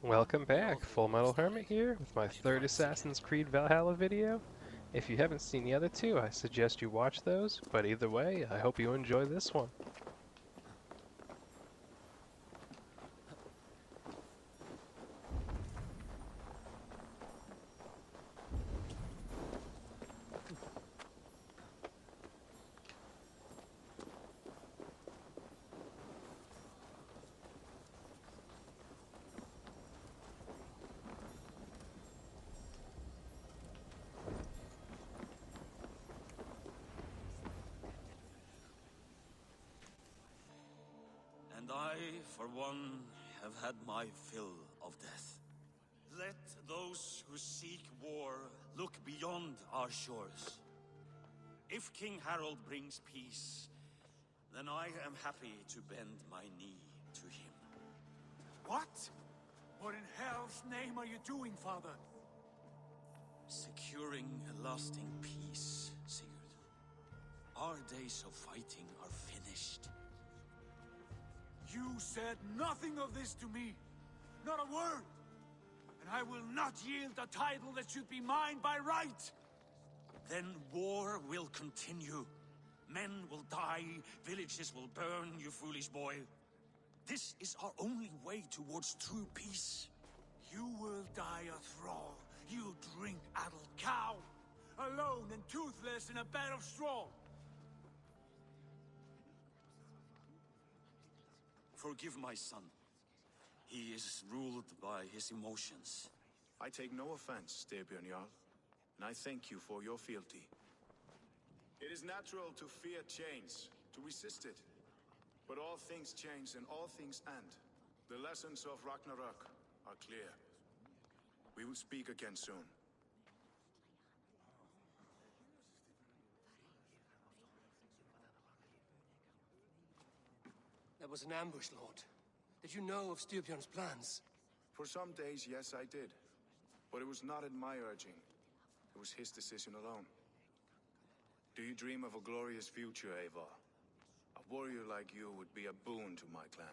Welcome back, Full Metal Hermit here with my third Assassin's Creed Valhalla video. If you haven't seen the other two, I suggest you watch those, but either way, I hope you enjoy this one. And I, for one, have had my fill of death. Let those who seek war look beyond our shores. If King Harold brings peace, then I am happy to bend my knee to him. What? What in hell's name are you doing, father? Securing a lasting peace, Sigurd. Our days of fighting are finished. You said nothing of this to me. Not a word. And I will not yield a title that should be mine by right. Then war will continue. Men will die, villages will burn, you foolish boy. This is our only way towards true peace. You will die a thrall. You drink-addled cow. Alone and toothless in a bed of straw. Forgive my son. He is ruled by his emotions. I take no offense, Styrbjörn Jarl, and I thank you for your fealty. It is natural to fear change, to resist it. But all things change and all things end. The lessons of Ragnarok are clear. We will speak again soon. That was an ambush, Lord. Did you know of Styrbjörn's plans? For some days, yes, I did. But it was not at my urging. It was his decision alone. Do you dream of a glorious future, Eivor? A warrior like you would be a boon to my clan.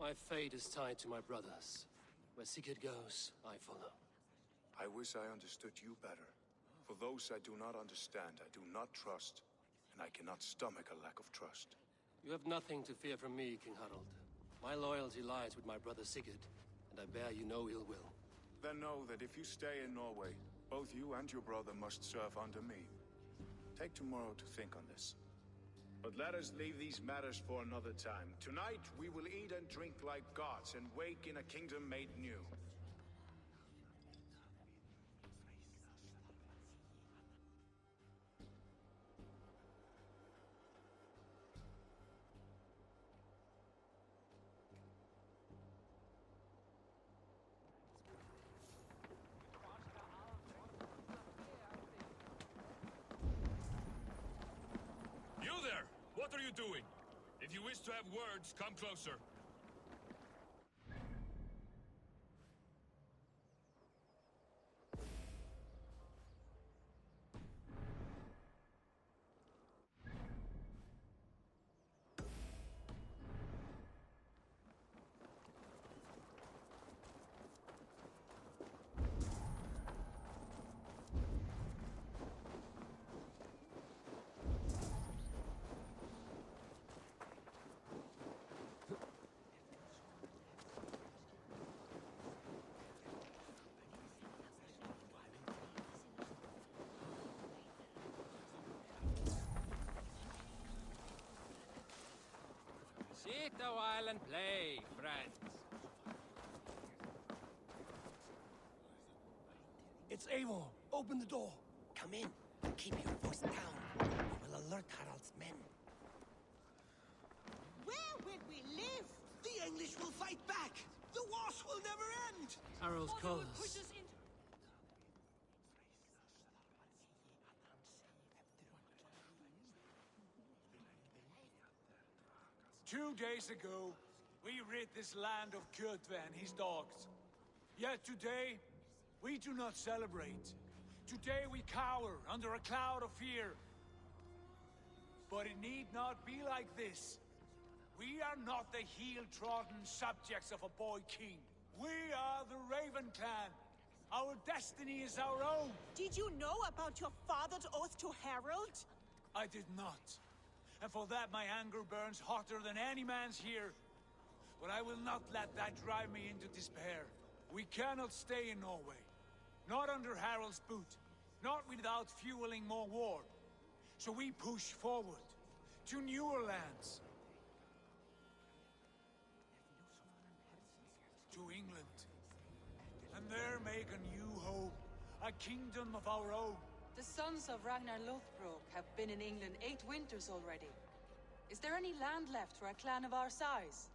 My fate is tied to my brothers. Where Sigurd goes, I follow. I wish I understood you better. For those I do not understand, I do not trust, and I cannot stomach a lack of trust. You have nothing to fear from me, King Harald. My loyalty lies with my brother Sigurd, and I bear you no ill will. Then know that if you stay in Norway, both you and your brother must serve under me. Take tomorrow to think on this. But let us leave these matters for another time. Tonight, we will eat and drink like gods and wake in a kingdom made new. You there! What are you doing? If you wish to have words, come closer. Sit a while and play, friends. It's Eivor! Open the door! Come in. Keep your voice down. We will alert Harald's men. Where will we live? The English will fight back! The wars will never end! Harald's colours. Push us into 2 days ago, we rid this land of Kjotve and his dogs. Yet today, We do not celebrate. Today we cower under a cloud of fear. But it need not be like this. We are not the heel-trodden subjects of a boy king. We are the Raven clan. Our destiny is our own. Did you know about your father's oath to Harold? I did not. And for that my anger burns hotter than any man's here. But I will not let that drive me into despair. We cannot stay in Norway. Not under Harold's boot. Not without fueling more war. So we push forward. To newer lands. To England. And there make a new home. A kingdom of our own. The sons of Ragnar Lothbrok have been in England 8 winters already. Is there any land left for a clan of our size?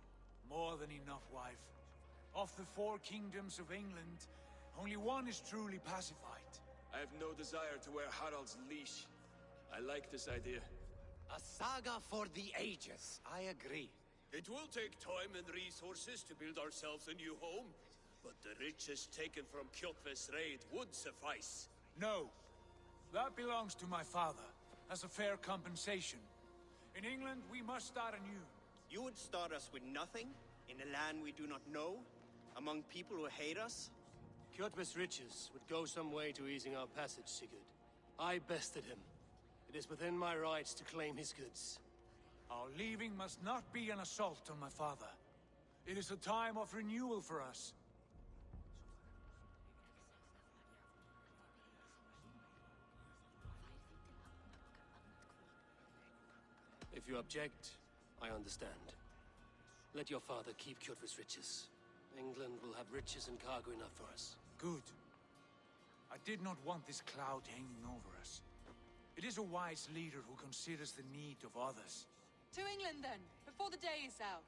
More than enough, wife. Of the 4 kingdoms of England, only one is truly pacified. I have no desire to wear Harald's leash. I like this idea. A saga for the ages. I agree. It will take time and resources to build ourselves a new home, but the riches taken from Kjotve's raid would suffice. No. That belongs to my father, as a fair compensation. In England, we must start anew. You would start us with nothing? In a land we do not know? Among people who hate us? Kjotve's riches would go some way to easing our passage, Sigurd. I bested him. It is within my rights to claim his goods. Our leaving must not be an assault on my father. It is a time of renewal for us. If you object, I understand. Let your father keep Kjotve's riches. England will have riches and cargo enough for us. Good. I did not want this cloud hanging over us. It is a wise leader who considers the need of others. To England then, before the day is out.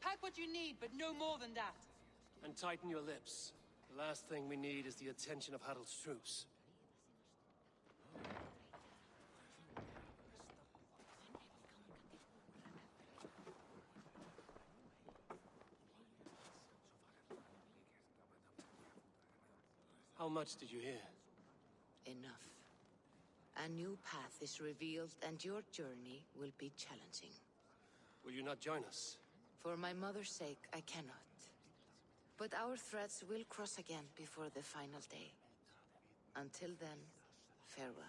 Pack what you need, but no more than that. And tighten your lips. The last thing we need is the attention of Harald's troops. How much did you hear? Enough. A new path is revealed, and your journey will be challenging. Will you not join us? For my mother's sake, I cannot. But our threads will cross again before the final day. Until then, farewell.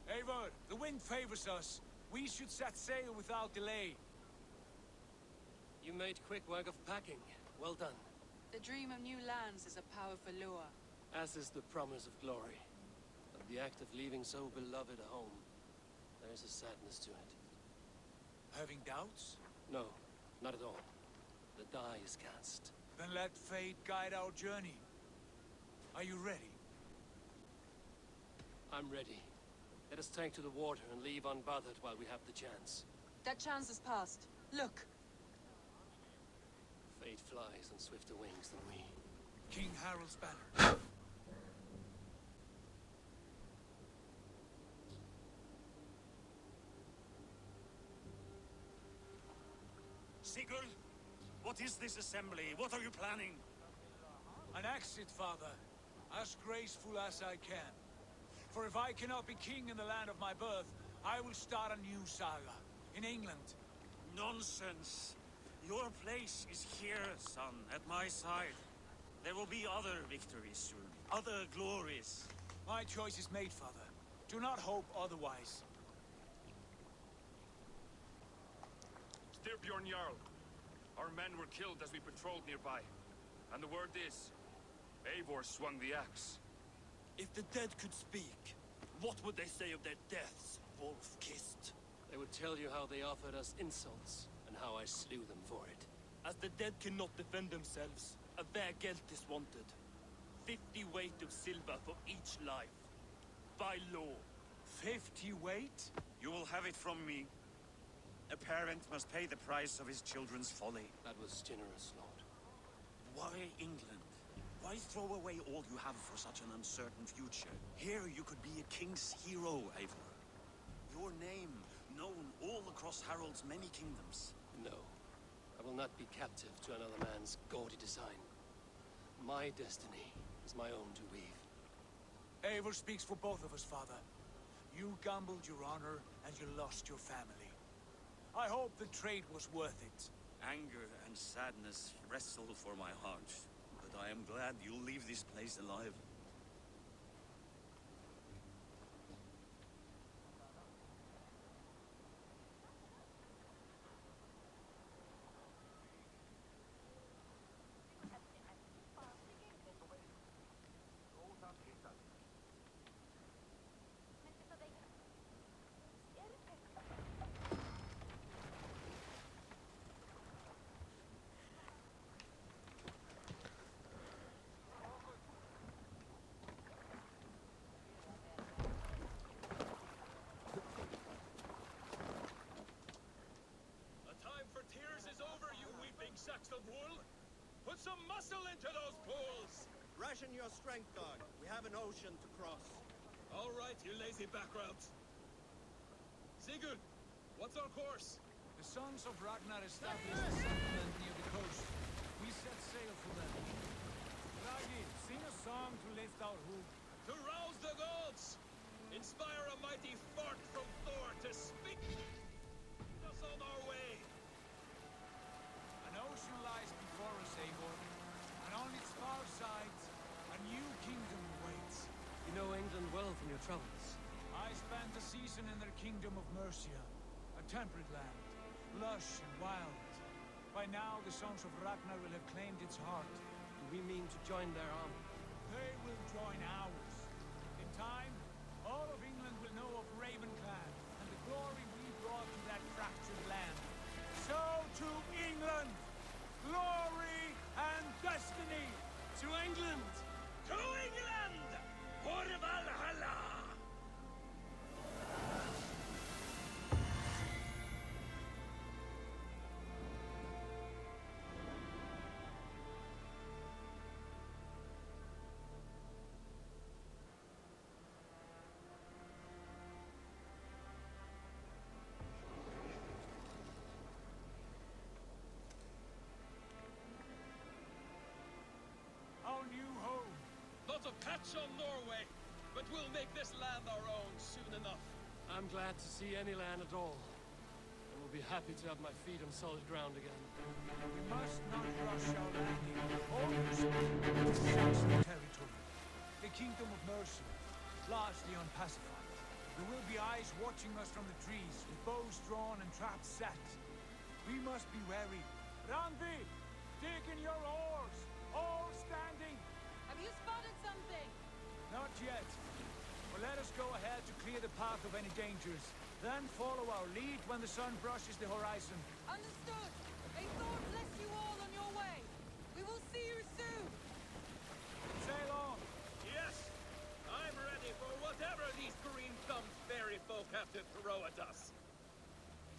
Eivor, the wind favors us. We should set sail without delay. You made quick work of packing. Well done. The dream of new lands is a powerful lure. As is the promise of glory. But the act of leaving so beloved a home, there is a sadness to it. Having doubts? No, not at all. The die is cast. Then let fate guide our journey. Are you ready? I'm ready. Let us take to the water and leave unbothered while we have the chance. That chance is past. Look! Fate flies on swifter wings than we. King Harald's banner. Sigurd, what is this assembly? What are you planning? An exit, father. As graceful as I can. For if I cannot be king in the land of my birth, I will start a new saga. In England. Nonsense. Your place is here, son, at my side. There will be other victories soon. Other glories. My choice is made, father. Do not hope otherwise. Styrbjorn Jarl. Our men were killed as we patrolled nearby. And the word is, Eivor swung the axe. If the dead could speak, what would they say of their deaths, wolf-kissed? They would tell you how they offered us insults, and how I slew them for it. As the dead cannot defend themselves, a vergelt is wanted. 50 weight of silver for each life. By law. 50 weight? You will have it from me. A parent must pay the price of his children's folly. That was generous, Lord. Why England? Why throw away all you have for such an uncertain future? Here you could be a king's hero, Eivor. Your name known all across Harald's many kingdoms. No. I will not be captive to another man's gaudy design. My destiny is my own to weave. Eivor speaks for both of us, father. You gambled your honor, and you lost your family. I hope the trade was worth it. Anger and sadness wrestle for my heart, but I am glad you'll leave this place alive. Sacks of wool? Put some muscle into those pools! Ration your strength, dog. We have an ocean to cross. All right, you lazy backroads. Sigurd, what's our course? The sons of Ragnar established a settlement near the coast. We set sail for them. Ragi, sing a song to lift our hoop. To rouse the gods! Inspire a mighty fart from Thor to speak us on our way! An ocean lies before us, Eivor, and on its far sides, a new kingdom awaits. You know England well from your travels. I spent a season in their kingdom of Mercia, a temperate land, lush and wild. By now, the sons of Ragnar will have claimed its heart. Do we mean to join their army? They will join ours. In time, all of England will know of Ravenclan and the glory we brought to that fractured land. So to England! Glory and destiny! To England! To England! For Valhalla! Our new home. Not a patch on Norway, but we'll make this land our own soon enough. I'm glad to see any land at all. And will be happy to have my feet on solid ground again. We must not rush our landing. Almost is Saxon territory. The kingdom of Mercia, largely unpacified. There will be eyes watching us from the trees, with bows drawn and traps set. We must be wary. Randvi, dig in your oars! All standing! Have you spotted something? Not yet. But let us go ahead to clear the path of any dangers. Then follow our lead when the sun brushes the horizon. Understood. Eivor bless you all on your way. We will see you soon. Sail on. Yes, I'm ready for whatever these green-thumbed fairy folk have to throw at us.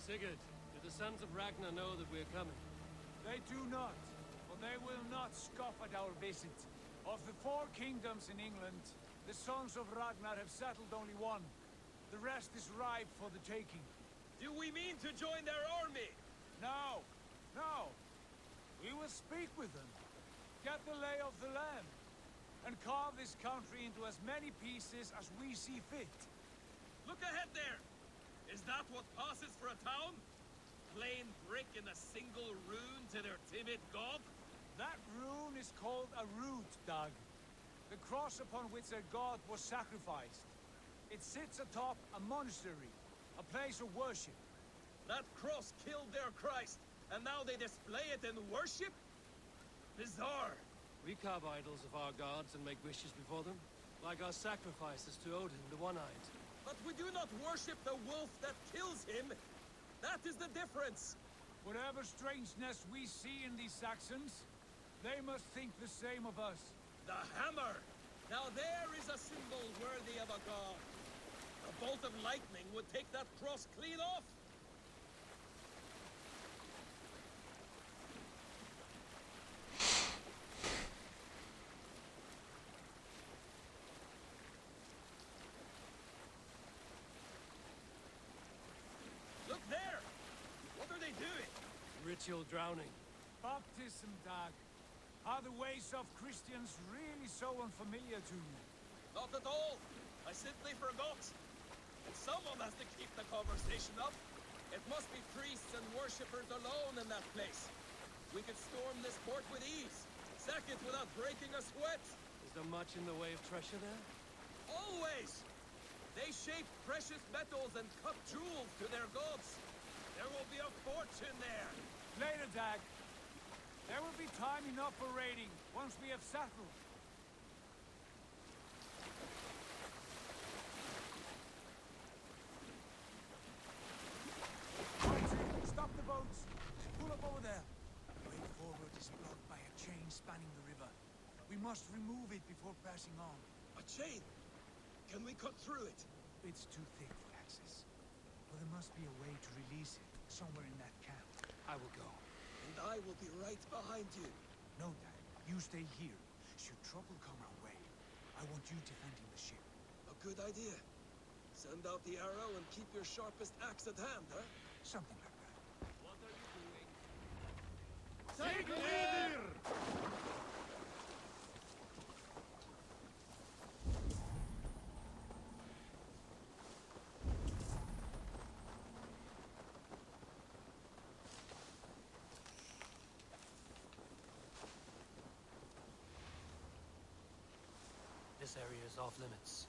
Sigurd, do the sons of Ragnar know that we're coming? They do not. But they will not scoff at our visit. Of the 4 kingdoms in England, the sons of Ragnar have settled only one. The rest is ripe for the taking. Do we mean to join their army? No. No. We will speak with them. Get the lay of the land. And carve this country into as many pieces as we see fit. Look ahead there! Is that what passes for a town? Plain brick in a single rune to their timid god? That rune is called a root, Doug. The cross upon which their god was sacrificed. It sits atop a monastery, a place of worship. That cross killed their Christ, and now they display it in worship? Bizarre. We carve idols of our gods and make wishes before them, like our sacrifices to Odin, the One-Eyed. But we do not worship the wolf that kills him. That is the difference. Whatever strangeness we see in these Saxons, they must think the same of us. The hammer! Now there is a symbol worthy of a god. A bolt of lightning would take that cross clean off. ritual drowning? Baptism, Dag. Are the ways of Christians really so unfamiliar to you? Not at all. I simply forgot. And someone has to keep the conversation up. It must be priests and worshippers alone in that place. We could storm this port with ease. Sack it without breaking a sweat. Is there much in the way of treasure there? Always! They shape precious metals and cut jewels to their gods. There will be a fortune there. Later, Dag. There will be time enough for raiding once we have settled. Stop the boats. Pull up over there. The way forward is blocked by a chain spanning the river. We must remove it before passing on. A chain? Can we cut through it? It's too thick for access. But there must be a way to release it somewhere in that camp. I will go. And I will be right behind you. No, Dad. You stay here. Should trouble come our way, I want you defending the ship. A good idea. Send out the arrow and keep your sharpest axe at hand, huh? Something like that. What are you doing? Take leader! This area is off limits.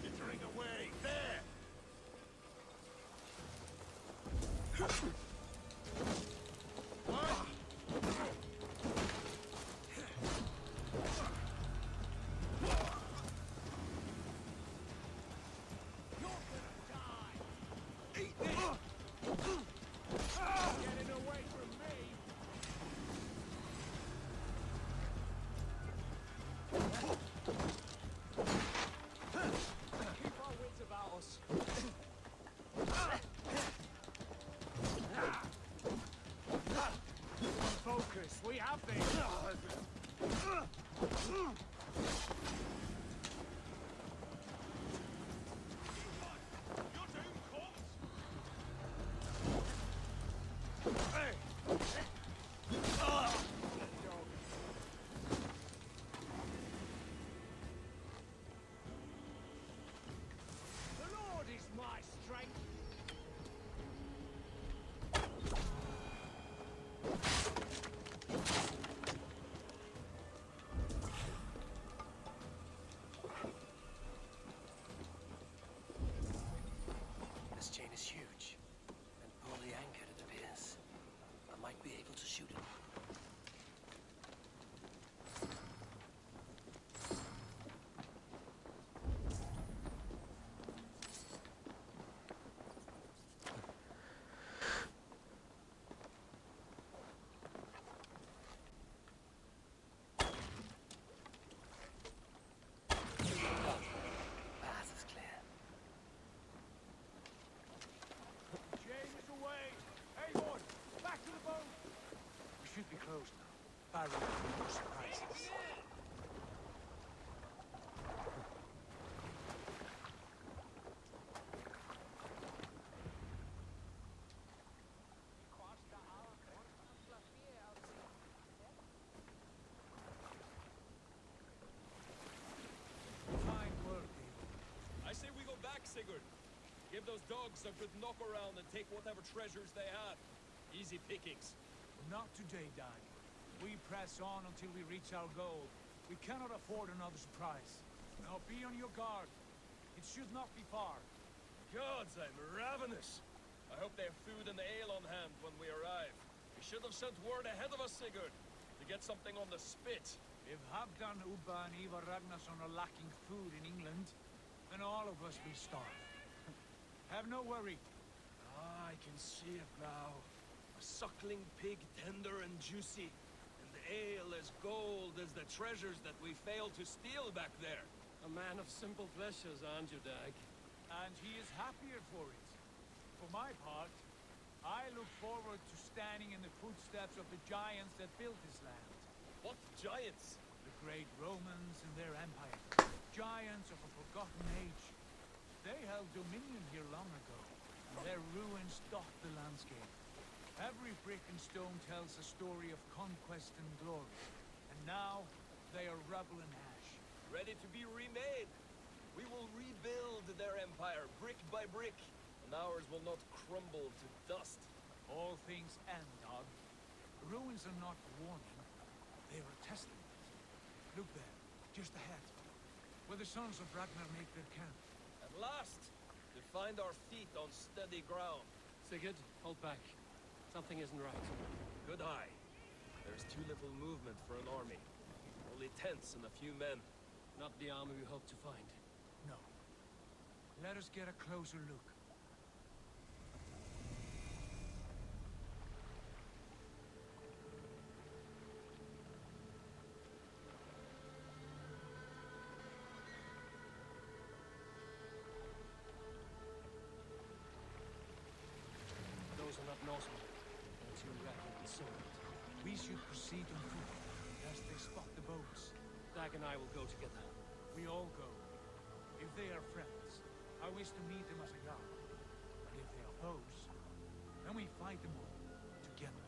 Skittering away! There! Getting away from me! Keep our wits about us. Focus, we have these. The Lord is my strength. This chain is huge, and poorly anchored, it appears. I might be able to shoot it. Path is clear. Chain is away. Eivor, back to the boat. We should be close now. Barry, no surprises. Fine work, Eivor. I say we go back, Sigurd. Give those dogs a good knock around and take whatever treasures they have. Easy pickings. Not today, Dag. We press on until we reach our goal. We cannot afford another surprise. Now be on your guard. It should not be far. Gods, I'm ravenous. I hope they have food and ale on hand when we arrive. We should have sent word ahead of us, Sigurd, to get something on the spit. If Halfdan, Ubba, and Eivor Ragnarsson are lacking food in England, then all of us will starve. Have no worry. Ah, I can see it now. A suckling pig, tender and juicy, and the ale as gold as the treasures that we failed to steal back there. A man of simple pleasures, aren't you, Dag? And he is happier for it. For my part, I look forward to standing in the footsteps of the giants that built this land. What giants? The great Romans and their empire. Giants of a forgotten age. They held dominion here long ago, and their ruins dot the landscape. Every brick and stone tells a story of conquest and glory. And now, they are rubble and ash. Ready to be remade. We will rebuild their empire brick by brick, and ours will not crumble to dust. All things end, Dog. The ruins are not warning. They are a testament. Look there, just ahead, where the sons of Ragnar make their camp. At last, to find our feet on steady ground. Sigurd, hold back. Something isn't right. Good eye. There's too little movement for an army. Only tents and a few men. Not the army we hoped to find. No. Let us get a closer look. Those are not Norsemen. They're too rapid and solid. We should proceed on foot, lest they spot the boats. Dag and I will go together. We all go. If they are friends, I wish to meet them as a guard. But if they are foes, then we fight them all, together.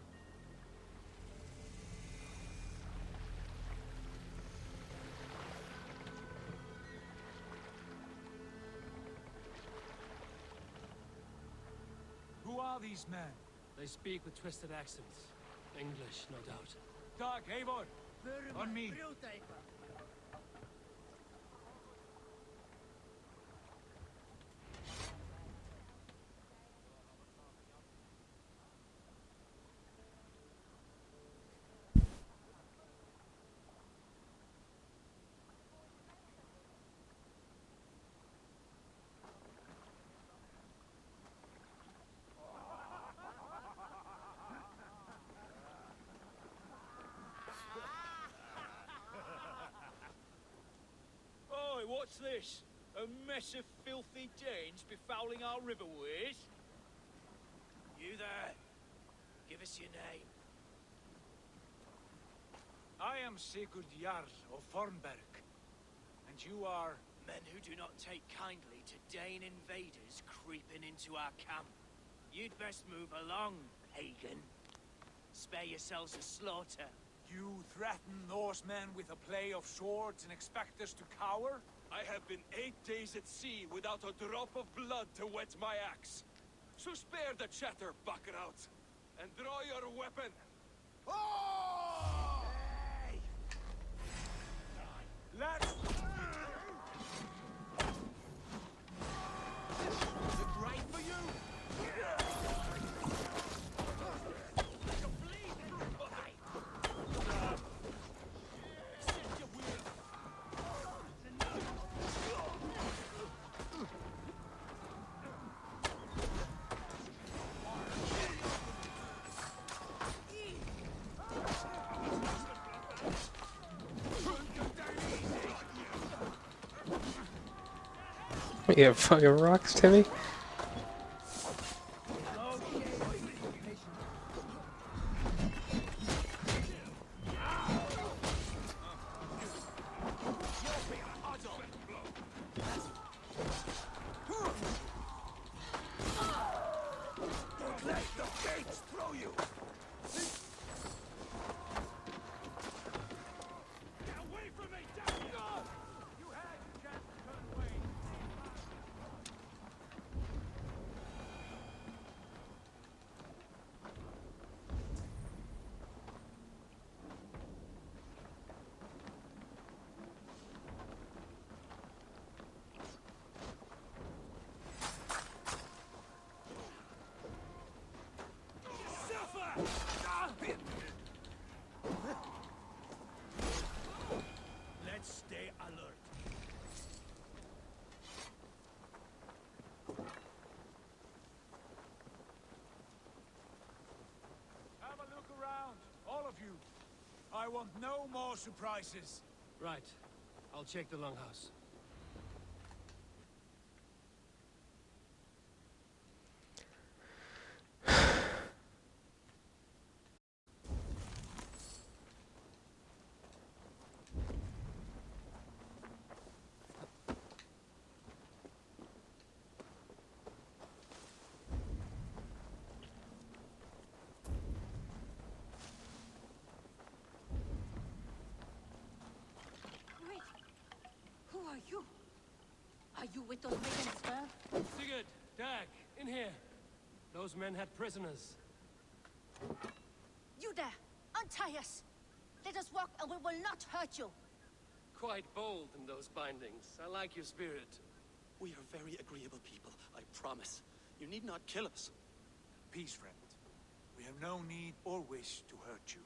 Who are these men? They speak with twisted accents. English, no doubt. Dag, Eivor! On me! Oi, what's this? A mess of filthy Danes befouling our riverways? You there? Give us your name. I am Sigurd Jarl of Fornberg. And you are... Men who do not take kindly to Dane invaders creeping into our camp. You'd best move along, pagan. Spare yourselves a slaughter. You threaten Norsemen with a play of swords and expect us to cower? I have been 8 days at sea without a drop of blood to wet my axe. So spare the chatter, Buckerout, and draw your weapon. Oh! Hey! Let's... Is it right for you? You have fucking rocks, Timmy? I want no more surprises. Right. I'll check the longhouse. Wait. Who are you? Are you with those brigands as well? Sigurd! Dag! In here! Those men had prisoners. You there! Untie us! Let us walk and we will not hurt you! Quite bold in those bindings. I like your spirit. We are very agreeable people, I promise. You need not kill us. Peace, friend. We have no need or wish to hurt you.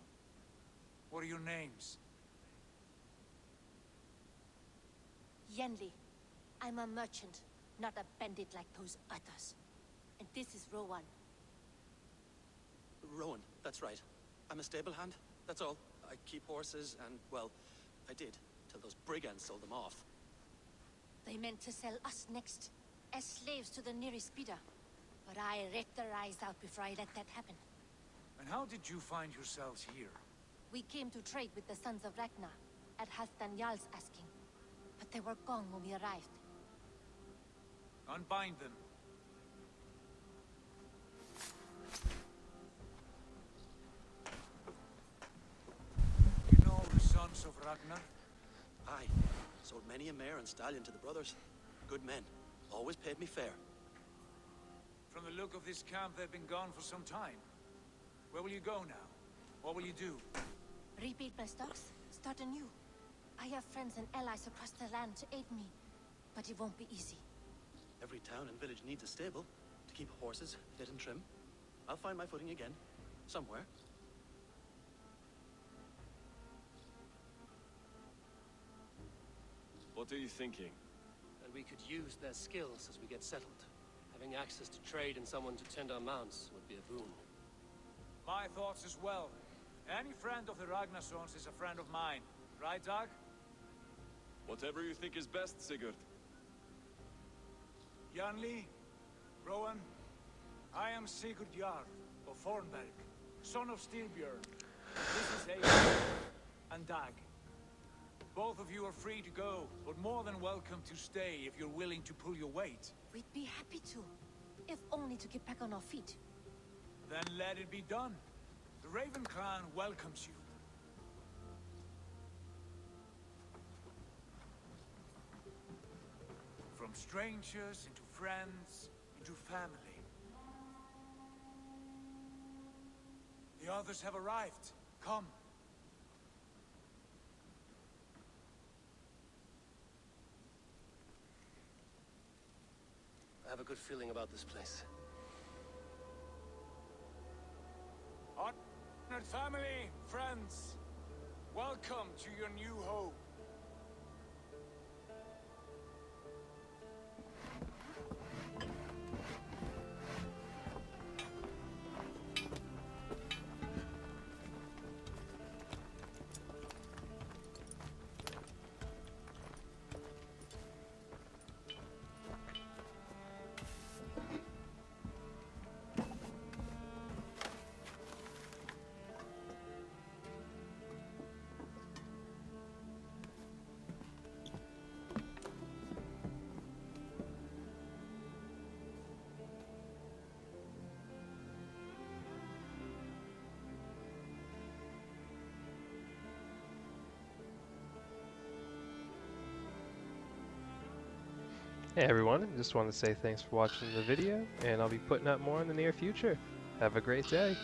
What are your names? Yenli. I'm a merchant, not a bandit like those others. And this is Rowan. Rowan, that's right. I'm a stable hand, that's all. I keep horses and, well, I did, till those brigands sold them off. They meant to sell us next, as slaves to the nearest speeder. But I ripped their eyes out before I let that happen. And how did you find yourselves here? We came to trade with the Sons of Ragnar, at Halfdan Jarl's asking. But they were gone when we arrived. Unbind them. You know the Sons of Ragnar? Aye. Sold many a mare and stallion to the brothers. Good men. Always paid me fair. From the look of this camp, they've been gone for some time. Where will you go now? What will you do? Rebuild my stocks, start anew. I have friends and allies across the land to aid me, but it won't be easy. Every town and village needs a stable to keep horses fit and trim. I'll find my footing again. Somewhere. What are you thinking? That we could use their skills as we get settled. Having access to trade and someone to tend our mounts would be a boon. My thoughts as well. Any friend of the Ragnarsons is a friend of mine. Right, Dag? Whatever you think is best, Sigurd. Janli, Rowan, I am Sigurd Jarl of Fornberg, son of Styrbjörn. This is Eivor and Dag. Both of you are free to go, but more than welcome to stay if you're willing to pull your weight. We'd be happy to, if only to get back on our feet. Then let it be done. The Raven clan welcomes you. From strangers into friends, into family. The others have arrived. Come. I have a good feeling about this place. Honored family, friends, welcome to your new home. Hey everyone, just wanted to say thanks for watching the video, and I'll be putting up more in the near future. Have a great day.